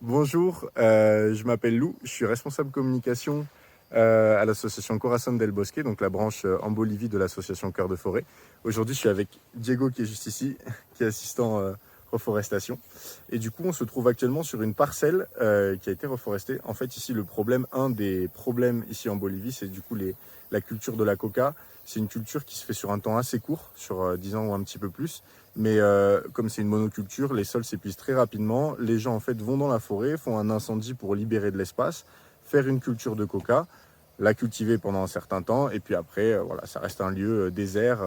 Bonjour, je m'appelle Lou, je suis responsable communication à l'association Corazón del Bosque, donc la branche en Bolivie de l'association Cœur de Forêt. Aujourd'hui, je suis avec Diego qui est juste ici, qui est assistant reforestation. Et du coup, on se trouve actuellement sur une parcelle qui a été reforestée. En fait, ici, un des problèmes ici en Bolivie, c'est du coup la culture de la coca. C'est une culture qui se fait sur un temps assez court, sur 10 ans ou un petit peu plus. Mais comme c'est une monoculture, les sols s'épuisent très rapidement. Les gens en fait vont dans la forêt, font un incendie pour libérer de l'espace, faire une culture de coca, la cultiver pendant un certain temps, et puis après, voilà, ça reste un lieu désert,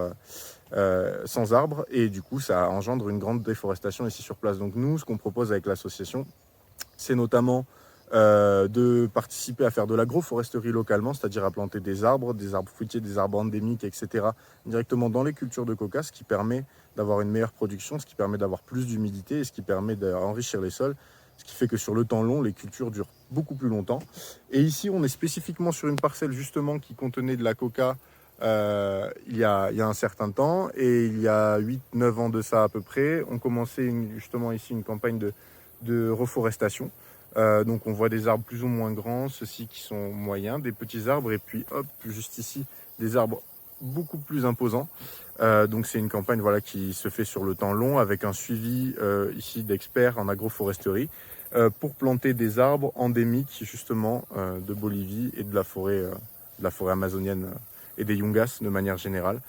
sans arbres, et du coup, ça engendre une grande déforestation ici sur place. Donc nous, ce qu'on propose avec l'association, c'est notamment de participer à faire de l'agroforesterie localement, c'est-à-dire à planter des arbres fruitiers, des arbres endémiques, etc., directement dans les cultures de coca, ce qui permet d'avoir une meilleure production, ce qui permet d'avoir plus d'humidité et ce qui permet d'enrichir les sols, ce qui fait que sur le temps long, les cultures durent beaucoup plus longtemps. Et ici, on est spécifiquement sur une parcelle justement qui contenait de la coca il y a un certain temps, et il y a 8-9 ans de ça à peu près, on commençait justement ici une campagne de reforestation. Donc on voit des arbres plus ou moins grands, ceux-ci qui sont moyens, des petits arbres, et puis hop, juste ici, des arbres beaucoup plus imposants. Donc c'est une campagne voilà, qui se fait sur le temps long avec un suivi ici d'experts en agroforesterie pour planter des arbres endémiques justement de Bolivie et de la forêt amazonienne et des Yungas de manière générale.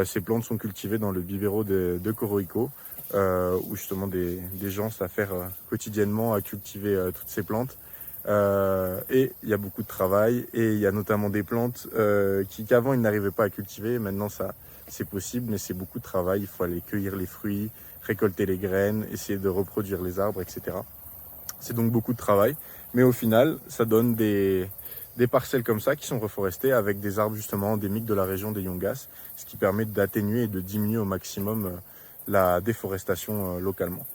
Ces plantes sont cultivées dans le vivero de Coroico, où justement des gens s'affairent quotidiennement à cultiver toutes ces plantes. Et il y a beaucoup de travail, et il y a notamment des plantes qu'avant ils n'arrivaient pas à cultiver. Maintenant c'est possible, mais c'est beaucoup de travail. Il faut aller cueillir les fruits, récolter les graines, essayer de reproduire les arbres, etc. C'est donc beaucoup de travail, mais au final ça donne des parcelles comme ça qui sont reforestées avec des arbres justement endémiques de la région des Yungas, ce qui permet d'atténuer et de diminuer au maximum la déforestation localement.